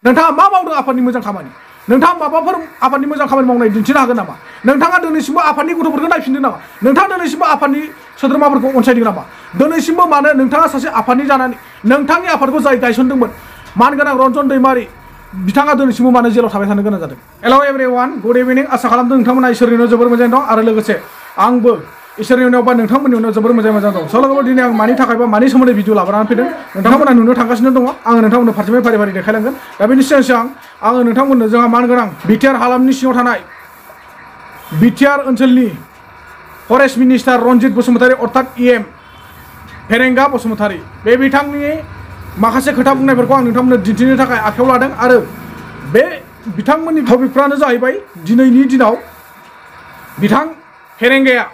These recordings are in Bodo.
नोंथाङा मा मावदों आफादनि मोजां खामानि नोंथाङा माबाफोर आफादनि मोजां खामानि मावनाय दिन्थिनो हागोन नामा नोंथाङा दिनैसिमबो आफादनि गथ'फोरखौ नायफिनदों नामा नोंथाङा दिनैसिमबो आफादनि सोद्रोमाफोरखौ अनसायदों नामा दिनैसिमबो मानो नोंथाङा सासे आफादनि जानानै नोंथांनि आफादखौ जाय गायसनदोंमोन मानगोनां रन्जन दैमारि बिथाङा दिनैसिमबो मानो जेलाव थाबाय थानो गोनां जादों हेलौ एभरिवान गुड इभिनिं आसा खालामदों नोंथांमोना इसोरनि उनाव जोबोर मोजां दं आरो लोगोसे आंबो इसोरनि उनाव बा नोंथांमोननि उनाव जोबोर मोजां दं लोगोफोर दिनै आं मानि थाखाय बा मानि सोमोन्दै भिडिअ लाबोनानै फैदों नोंथांमोना नुनो थांगासिनो दङ आङो नोंथांमोननो फारसे फारि फारि देखायलांगोन दा बेनि सिगां आङो नोंथांमोननो जोंहा मानगोनां बिटिआर हालामनि सिङाव थानाय बिटिआर ओनसोलनि फरेस्ट मिनिस्टार रनजित बसुमतारी अर्थात इएम फेरेंगा बसुमतारी बे बिथांनि माखासे खोथा बुंनायफोरखौ आं नोंथांमोननो दिन्थिनो थाखाय आखायाव लादों आरो बे बिथांमोननि टपिकफ्रानो जाहैबाय दिनैनि दिनाव बिथां फेरेंगाया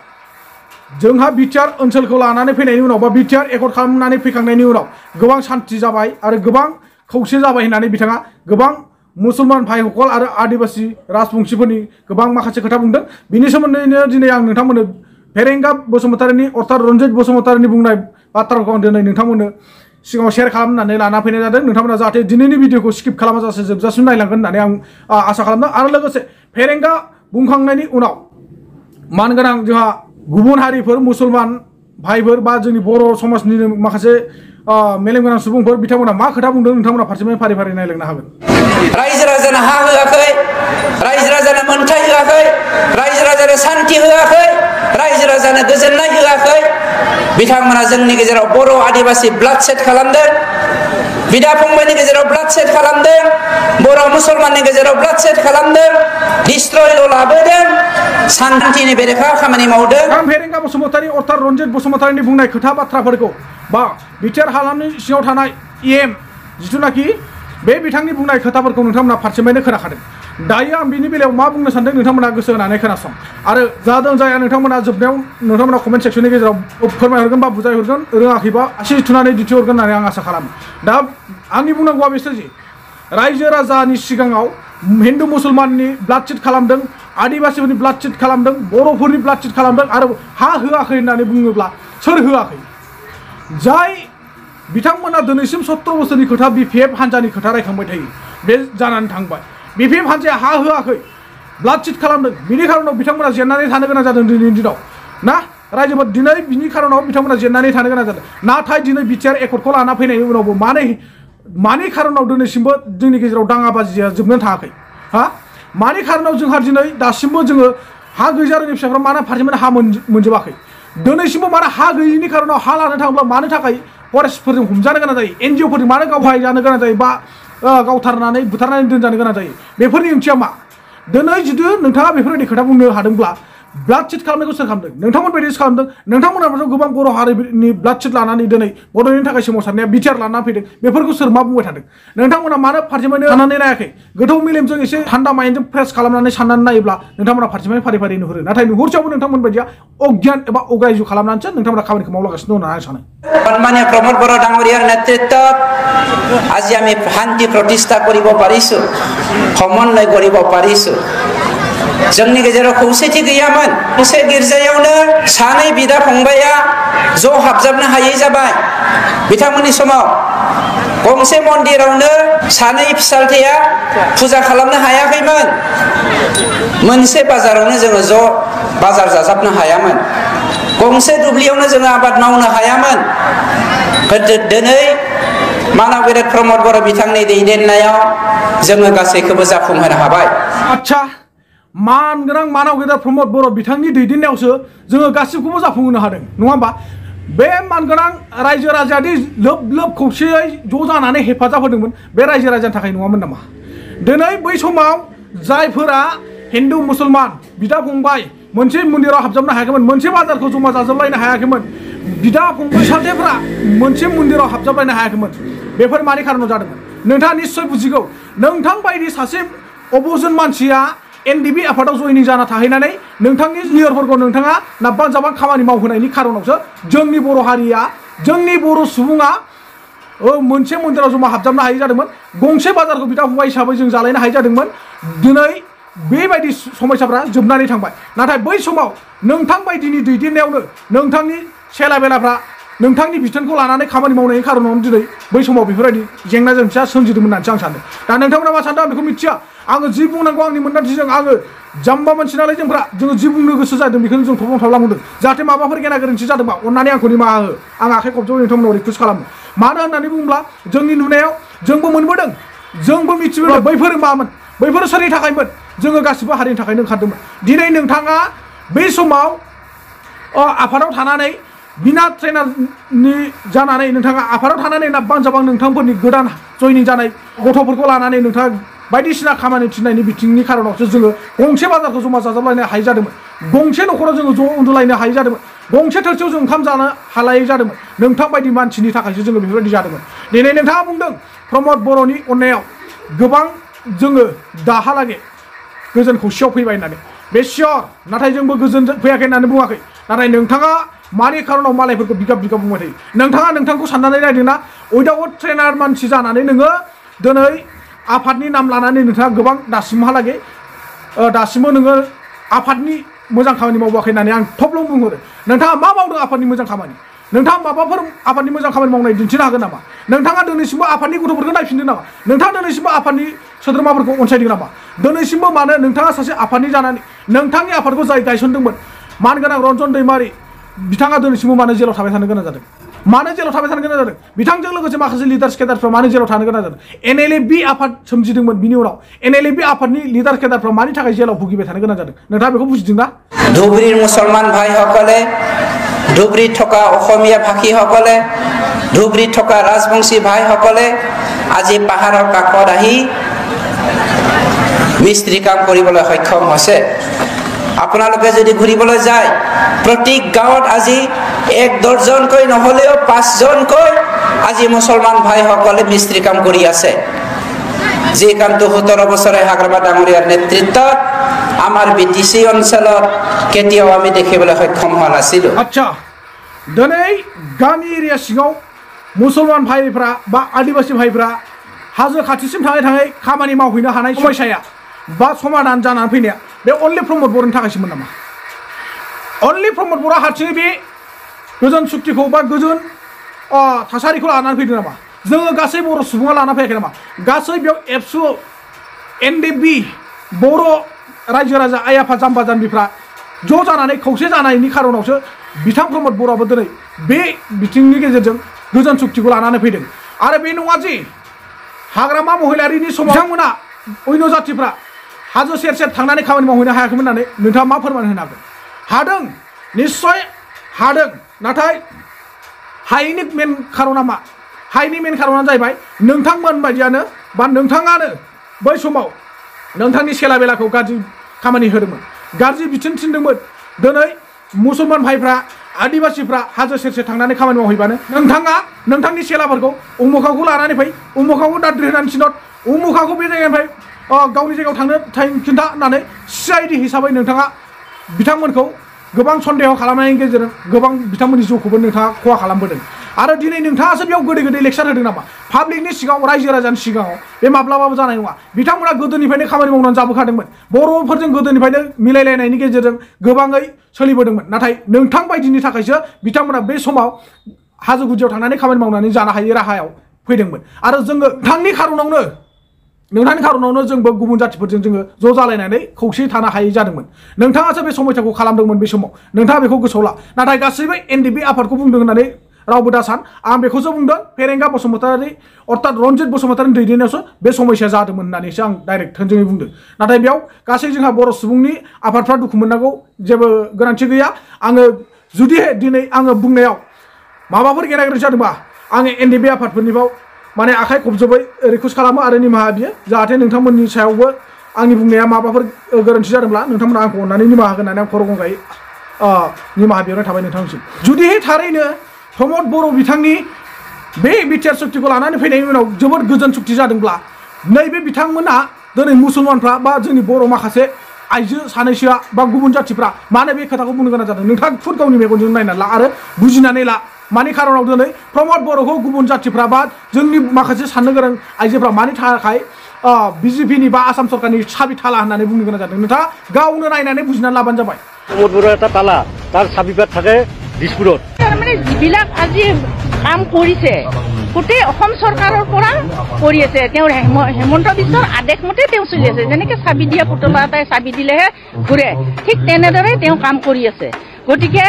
जोंहा बिटिआर ओनसोलखौ लानानै फैनायनि उनाव बा बिटिआर एकर्ड खालामनानै फैखांनायनि उनाव गोबां शान्ति जाबाय आरो गोबां खौसे जाबाय होननानै बिथाङा गोबां मुसलमान भाइ हकल आरो आदिबासि राजबंशीफोरनि गोबां माखासे खोथा बुंदों बिनि सोमोन्दैनो दिनै आं नोंथांमोननो फेरेंगा बसुमतारीनि अर्थात रनजित बसुमतारीनि बुंनाय बाथ्राखौ आं दिनै नोंथांमोननो सिगाङाव शेयार खालामनानै लाना फैनाय जादों नोंथांमोना जाहाथे दिनैनि भिडिअखौ स्किप खालामाजासे जोबजासिम नायलांगोन होननानै आं आसा खालामदों आरो लोगोसे फेरेंगा बुंखांनायनि उनाव मानगोनां जोंहा गुबुन हारिफोर मुसलमान भाइफोर बा जोंनि बर' समाजनि माखासे मेलेमगोनां सुबुंफोर बिथांमोना मा खोथा बुंदों नोंथांमोना फारसे फारि फारि नायलांनो हागोन रायजो राजानो हा होआखै रायजो राजानो मोनथाय होआखै रायजो राजानो शान्ति होआखै रायजो राजानो गोजोननाय होआखै बिथांमोना जोंनि गेजेराव बर' आदिबासि ब्लाड सेट खालामदों बिदा फंबायनि गेजेराव ब्लाड सेट खालामदों बर' मुसलमाननि गेजेराव ब्लाड सेट खालामदों डिस्ट्रयल लाबोदों शान्तिनि बेरेखा खामानि मावदों फेरेंगा बसुमतारी अर्थात रनजित बसुमतारीनि बुंनाय खोथा बाथ्राफोरखौ बा बिटिआर हालामनि सिङाव थानाय इएम जिथुनाखि बे बिथांनि बुंनाय खोथाफोरखौ नोंथांमोना फारसेमायनो खोनाखादों दायो आं बिनि बेलायाव मा बुंनो सानदों नोंथांमोना गोसो होनानै खोनासं आरो जादों जाया नोंथांमोना जोबनायाव नोंथांमोना कमेन्ट सेक्सननि गेजेराव फोरमायहरगोन बा बुजायहरगोन रोङाखैबा आसि थुनानै दिन्थिहरगोन होननानै आं आसा खालामो दा आंनि बुंनांगौआ बिसोर जि रायजो राजानि सिगाङाव हिन्दु मुसलमाननि ब्लाड चिट खालामदों आदिबासिफोरनि ब्लाड चिट खालामदों बर'फोरनि ब्लाड चिट खालामदों आरो हा होआखै होननानै बुङोब्ला सोर होआखै जाय बिथांमोना दिनैसिम 17 बोसोरनि खोथा बिपिएफ हान्जानि खोथा रायखांबाय थायो बे जानानै थांबाय बिपिएफ हान्जाया हा होआखै ब्लाड चिट खालामदों बिनि खारनाव बिथांमोना जेननानै थानो गोनां जादों दिनैनि दिनाव ना रायजोफोर दिनै बिनि खारनाव बिथांमोना जेननानै थानो गोनां जादों नाथाय दिनै बिटिआर एकर्डखौ लाना फैनायनि उनावबो मानि खारनाव दिनैसिमबो जोंनि गेजेराव दाङाबाजिया जोबनो थाङाखै हा मानि खारनाव जोंहा दिनै दासिमबो जोङो हा गैजा रोङि फिसाफ्रा मानो फारसेमानि हा मोनजोबाखै दिनैसिमबो मानो हा गैयिनि खारनाव हा लानो थाङोब्ला मानो थाखाय फरेस्टफोरजों हमजानो गोनां जायो एनजिअफोरजों मानो गावहाय जानो गोनां जायो बा गावथारनानै बुथारनानै दोनजानो गोनां जायो बेफोरनि ओंथिया मा दिनै जुदि नोंथाङा बेफोरबायदि खोथा बुंनो हादोंब्ला ब्लाड चिट खालामनायखौ सोर खालामदों नोंथांमोन बायदिसो खालामदों नोंथांमोनाबोथ' गोबां बर' हारिनि ब्लाड चिट लानानै दिनै बड'लेण्डनि थाखाय सोमावसारनाया बिटिआर लानानै फैदों बेफोरखौ सोर मा बुंबाय थादों नोंथांमोना मानो फारसेमायनो साननानै नायाखै गोथौ मेलेमजों एसे थान्दा माइन्डजों फ्रेस खालामनानै साननानै नायोब्ला नोंथांमोना फारसेमाय फारि फारि नुहुरो नाथाय नुहुरसेयावबो नोंथांमोन बायदिया अज्ञान एबा अग्रायजु खालामनानैसो नोंथांमोना खामानिखौ मावलागासिनो दं होननानै आं सानो সন্মানীয় প্ৰমোদ বড়ো ডাঙৰীয়াৰ নেতৃত্বত আজি আমি শান্তি প্ৰতিষ্ঠা কৰিব পাৰিছো সমন্বয় কৰিব পাৰিছো जोंनि गेजेराव खौसेथि गैयामोन गंसे गिर्जायावनो सानै बिदा फंबाया ज' हाबजाबनो हायै जाबाय बिथांमोननि समाव गंसे मन्दिरावनो सानै फिसालथैया फुजा खालामनो हायाखैमोन मोनसे बाजारावनो जोङो ज' बाजार जाजाबनो हायामोन गंसे दुब्लियावनो जोङो आबाद मावनो हायामोन दिनै मानाव गेदेर प्रमोद बर' बिथांनि दैदेननायाव जोङो गासैखौबो जाफुंहोनो हाबाय आच्छा मानगोनां मानाव गेदेर प्रमोद बर' बिथांनि दैदेननायावसो जोङो गासिबखौबो जाफुंहोनो हादों नङा होमबा बे मानगोनां रायजो राजायादि लोब लोब खौसेयै ज' जानानै हेफाजाब होदोंमोन बे रायजो राजानि थाखाय नङामोन नामा दिनै बै समाव जायफोरा हिन्दु मुसलमान बिदा फंबाय मोनसे मन्दिराव हाबजाबनो हायाखैमोन मोनसे बाजारखौ जमा जाजोबलायनो हायाखैमोन बिदा फंबाय साथेफ्रा मोनसे मन्दिराव हाबजाबलायनो हायाखैमोन बेफोर मानि खारनाव जादोंमोन नोंथाङा निश्चय बुजिगौ नोंथां बायदि सासे अबजन मानसिया एनडिबि आफादाव जयनिं जाना थाहैनानै नोंथांनि लिडारफोरखौ नोंथाङा नाब्बां जाबां खामानि मावहोनायनि खारनावसो जोंनि बर' हारिया जोंनि बर' सुबुङा मोनसे मन्दिराव जमा हाबजाबनो हायै जादोंमोन गंसे बाजारखौ बिदा फंबाय हिसाबै जों जालायनो हायै जादोंमोन दिनै बेबायदि समस्याफ्रा जोबनानै थांबाय नाथाय बै समाव नोंथां बायदिनि दैदेननायावनो नोंथांनि सेला बेलाफ्रा नोंथांनि बिथोनखौ लानानै खामानि मावनायनि खारनावनो दिनै बै समाव बेफोरबायदि जेंना जेंसिया सोमजिदोंमोन होननानै आं सानो दा नोंथांमोना मा सानदों आं बेखौ मिथिया आङो जि बुंनांगौ आंनि मोन्दांथिजों आङो जाम्बा मानसि नालाय जोङो जि बुंनो गोसो जादों बेखौनो जों थब्लं थाब्ला बुंदों जाहाथे माबाफोर गेना गोरोन्थि जादोंबा अननानै आंखौ निमाहा हो आं आखाइ खबजों नोंथांमोनाव रिकुवेस्ट खालामो मानो होननानै बुङोब्ला जोंनि नुनायाव जोंबो मोनबोदों जोंबो मिथिबोदों बैफोर मामोन बैफोर सोरनि थाखायमोन जोङो गासिबो हारिनि थाखायनो ओंखारदोंमोन दिनै नोंथाङा बै समाव आफादाव थानानै बिना ट्रेनारनि जानानै नोंथाङा आफादाव थानानै नाबबां जाबां नोंथांफोरनि गोदान जयनिं जानाय गथ'फोरखौ लानानै नोंथाङा बायदिसिना खामानि थिननायनि बिथिंनि खारनावसो जोङो गंसे बाजारखौ जमा जाजाबलायनो हायै जादोंमोन गंसे न'खराव जोङो ज' उन्दुलायनो हायै जादोंमोन गंसे थोरसियाव जों ओंखाम जानो हालायै जादोंमोन नोंथां बायदि मानसिनि थाखायसो जोङो बेफोरबायदि जादोंमोन दिनै नोंथाङा बुंदों प्रमद बर'नि अननायाव गोबां जोङो दाहालागै गोजोन खौसेयाव फैबाय होननानै बे सियर नाथाय जोंबो गोजोन फैयाखै होननानै बुङाखै नाथाय नोंथाङा मानि खारनाव मालायफोरखौ बिगाब बिगाब बुंबाय थायो नोंथाङा नोंथांखौ साननानै नायदोंना उइदाउट ट्रेनार मानसि जानानै नोङो दिनै आफादनि नाम लानानै नोंथाङा गोबां दासिमबो नोङो आफादनि मोजां खामानि मावाखै होननानै आं थब्लं बुंहरो नोंथाङा मा मावदों आफादनि मोजां खामानि नोंथाङा माबाफोर आफादनि मोजां खामानि मावनाय दिन्थिनो हागोन नामा नोंथाङा दिनैसिमबो आफादनि गथ'फोरखौ नायफिनदों नामा नोंथाङा दिनैसिमबो आफादनि सोद्रोमाफोरखौ अनसायदों नामा दिनैसिमबो मानो नोंथाङा सासे आफादनि जानानै नोंथांनि आफादखौ जाय गायसनदोंमोन मानगोनां रन्जन दैमारि बिथाङा दिनैसिमबो मानो जेलाव थाबाय थानो गोनां जादों मानो जेलाव थाबाय थानो गोनां जादों बिथांजों लोगोसे माखासे लिडार्स केडारफ्रा मानो जेलाव थानो गोनां जादों NLA-B आफाद सोमजिदोंमन बिनि उनाव NLA-B आफादनि लिडार केडारफ्रा मानि थाखाय जेलाव भुगिबाय थानो गोनां जादों नोंथाङा बेखौ बुजिदोंना ধুবুৰীৰ মুছলমান ভাইসকলে ধুবুৰীত থকা অসমীয়া ভাষীসকলে ধুবুৰীত থকা ৰাজবংশী ভাইসকলে আজি পাহাৰৰ কাষত আহি মিস্ত্ৰী কাম কৰিবলৈ সক্ষম হৈছে আপোনালোকে যদি ঘূৰিবলৈ যায় প্ৰতি গাঁৱত আজি 1 দৰ্জনকৈ নহলেও 5 জনকৈ আজি মুছলমান ভাইসকলে মিস্ত্ৰী কাম কৰি আছে যে কামটো 17 বছৰে হাগ্ৰামা ডাঙৰীয়াৰ নেতৃত্বত আমার বিটিসি অঞ্চলত কেতিয়াও আমি দেখিবলৈ সক্ষম হোৱা নাছিলো আচ্ছা দিनै গামि एरिया सिङाव मुसलमान भाइफ्रा बा आदिबासी भाइफ्रा हाजो खाथिसिम थाङै थाङै खामानि मावहैनो हानाय समस्याया बा समाधान जानानै फैनाया बे अनलि प्रमद बर'नि थाखायसोमोन नामा अनलि प्रमद बर'आ हारसिङै बे गोजोन सुक्तिखौ बा गोजोन थासारिखौ लानानै फैदों नामा जोङो गासै बर' सुबुङा लाना फैयाखै नामा गासै बेयाव एबसु NDB बर' रायजो राजा आइ आफा जाम्बा जाम्बिफ्रा ज' जानानै खौसे जानायनि खारनावसो बिथां प्रमद बर'आबो दिनै बे बिथिंनि गेजेरजों गोजोन सुक्तिखौ लानानै फैदों आरो बे नङा जि हाग्रामा महिलारिनि समाव बिथांमोना अन्य जातिफ्रा हाजो सेर सेर थांनानै खामानि मावहैनो हायाखैमोन होननानै नोंथाङा मा फोरमान होनो हागोन हादों निश्चय हादों नाथाय हायैनि मेन खारना मा हायनि मेन खारना जाहैबाय नोंथांमोन बायदियानो बा नोंथाङानो बै समाव नोंथांनि सेला बेलाखौ गाज्रि खामानि होदोंमोन गाज्रि बिथोन थिनदोंमोन दिनै मुसलमान भाइफ्रा आदिबासीफ्रा हाजो सेर सेर थांनानै खामानि मावहैबानो नोंथाङा नोंथांनि सेलाफोरखौ उमुखाखौ लानानै फै उमुखाखौ दाद्रि होनानै थिनहर उमुखाखौ बे जायगानिफ्राय गावनि जायगायाव थांनो खिन्था होननानै CID हिसाबै नोंथाङा बिथांमोनखौ गोबां सन्देह खालामनायनि गेजेरजों गोबां बिथांमोननि जिउखौबो नोंथाङा खहा खालामबोदों आरो दिनै नोंथाङासो बेयाव गोदै गोदै लेक्सार होदों नामा पाब्लिकनि सिगाङाव रायजो राजानि सिगाङाव बे माब्लाबाबो जानाय नङा बिथांमोना गोदोनिफ्रायनो खामानि मावनानै जाबोखादोंमोन बर'फोरजों गोदोनिफ्रायनो मिलायलायनायनि गेजेरजों गोबाङै सोलिबोदोंमोन नाथाय नोंथां बायदिनि थाखायसो बिथांमोना बे समाव हाजो गुदियाव थांनानै खामानि मावनानै जानो हायै राहायाव फैदोंमोन आरो जोङो नोंथांनि खारनावनो जोंबो गुबुन जातिफोरजों जोङो ज' जालायनानै खौसेयै थानो हायै जादोंमन नोंथाङासो बे समयसाखौ खालामदोंमोन बे समाव नोंथाङा बेखौ गोसोआव ला नाथाय गासैबो NDB आफादखौ बुंदों होननानै रावबो दासान आं बेखौसो बुंदों फेरेंगा बसुमतारी अर्थात रन्जित बसुमतारीनि दैदेननायावसो बे समस्या जादोंमोन होननानैसो आं डाइरेक्ट थोंजोङै बुंदों नाथाय बेयाव गासै जोंहा बर' सुबुंनि आफादफ्रा दुखु मोननांगौ जेबो गोनांथि गैया आङो जुदि दिनै आङो बुंनायाव माबाफोर गेना गोरोन्थि जादोंबा आङो NDB आफादफोरनिफ्राय माने आखाइ खबजोबै रिकुवेस्ट खालामो आरो निमाहा बियो जाहाथे नोंथांमोननि सायावबो आंनि बुंनाया माबाफोर गोरोन्थि जादोंब्ला नोंथांमोना आंखौ अननानै निमाहा होगोन होननानै आं खर' गंगायै निमाहा बिहरनाय थाबाय नोंथांनिसिम जुदिहाय थारैनो प्रमद बर' बिथांनि बे बिटिआर सुक्तिखौ लानानै फैनायनि उनाव जोबोद गोजोन सुक्ति जादोंब्ला नैबे बिथांमोना दिनै मुसलमानफ्रा बा जोंनि बर' माखासे आइजो सानैसोआ बा गुबुन जातिफ्रा मानो बे खोथाखौ बुंनो गोनां जादों नोंथाङा खुद गावनि मेगनजों नायनानै ला आरो बुजिनानै ला मानि खारनाव दिनै प्रमद बर'खौ गुबुन जातिफ्रा बा जोंनि माखासे साननो गोरों आइजोफ्रा मानि थाखाय BJPनि बा आसाम सरकारनि साबि थाला होननानै बुंनो गोनां जादों नोंथाङा गावनो नायनानै बुजिनानै लाबानो जाबाय प्रमद बर'आ এটা তালা তার চাবিপাত থাকে দিছপুৰত যিবিলাক আজি কাম কৰিছে গোটেই অসম চৰকাৰৰ পৰা কৰি আছে তেওঁৰ হেমন্ত বিশ্বৰ আদেশ মতে তেওঁ চলি আছে যেনেকৈ চাবি দিয়া পুতলা এটাই চাবি দিলেহে ঘূৰে ঠিক তেনেদৰে তেওঁ কাম কৰি আছে গতিকে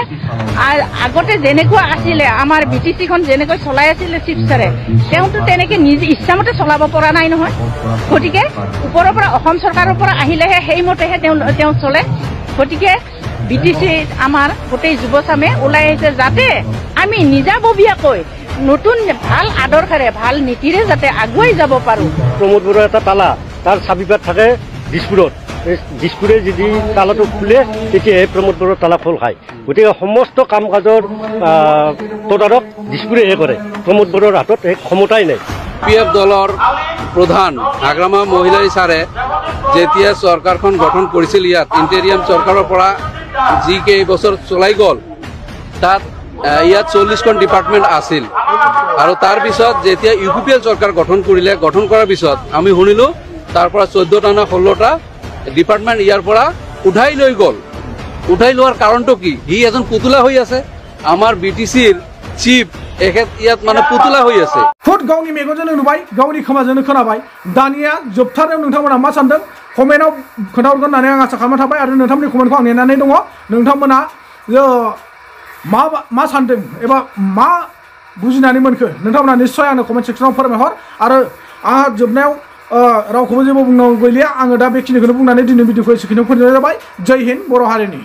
আগতে যেনেকুৱা আছিলে আমাৰ BTCখন যেনেকৈ চলাই আছিলে চিফ ছাৰে তেওঁতো তেনেকৈ নিজ ইচ্ছামতে চলাব পৰা নাই নহয় গতিকে ওপৰৰ পৰা অসম চৰকাৰৰ পৰা আহিলেহে সেইমতেহে তেওঁ চলে গতিকে BTC আমাৰ গোটেই যুৱচামে ওলাই আহিছে যাতে আমি নিজাববীয়াকৈ নতুন ভাল আদৰ্শেৰে ভাল নীতিৰে যাতে আগুৱাই যাব পাৰোঁ প্ৰমোদ বড়োৰ এটা তালা তাৰ চাবিপাত থাকে দিছপুৰত দিছপুৰে যদি তালাটো খোলে তেতিয়াহে প্ৰমোদ বড়োৰ তালা খোল খায় গতিকে সমস্ত কাম কাজৰ তদাৰক দিছপুৰেহে কৰে প্ৰমোদ বড়োৰ হাতত এক ক্ষমতাই নাই PF দলৰ প্ৰধান আগ্ৰামা মহিলাৰী ছাৰে যেতিয়া চৰকাৰখন গঠন কৰিছিল ইয়াত ইণ্টেৰিয়াম চৰকাৰৰ পৰা যি কেইবছৰ চলাই গ'ল তাত ইয়াত 40খন ডিপাৰ্টমেণ্ট আছিল আৰু তাৰ পিছত যেতিয়া UPPL চৰকাৰ গঠন কৰিলে গঠন কৰাৰ পিছত আমি শুনিলোঁ তাৰ পৰা 14টা না 16টা ডিপাৰ্টমেণ্ট ইয়াৰ পৰা উঠাই লৈ গ'ল উঠাই লোৱাৰ কাৰণটো কি সি এজন পুতুলা হৈ আছে আমাৰ BTCৰ চিফ এখেত ইয়াত মানে পুতুলা হৈ আছে ফুট गावनि मेगनजोंनो नुबाय गावनि खोमाजोंनो खोनाबाय दानिया जोबथारनायाव नोंथांमोना मा सानदों कमेन्टआव खोन्थाहरगोन होननानै आं आसा खालामना थाबाय आरो नोंथांमोननि कमेन्टखौ आं नेनानै दङ नोंथांमोना मा सानदों एबा मा बुजिनानै मोनखो नोंथांमोना निश्चय आंनो कमेन्ट सेक्सनाव फोरमायहर आरो आंहा जोबनायाव रावखौबो जेबो बुंनांगौ गैलिया आङो दा बेखिनिखौनो बुंनानै दिनै भिडिअखौ एसेखिनियाव फोजोबनाय जाबाय जय हिन्द बर' हारिनि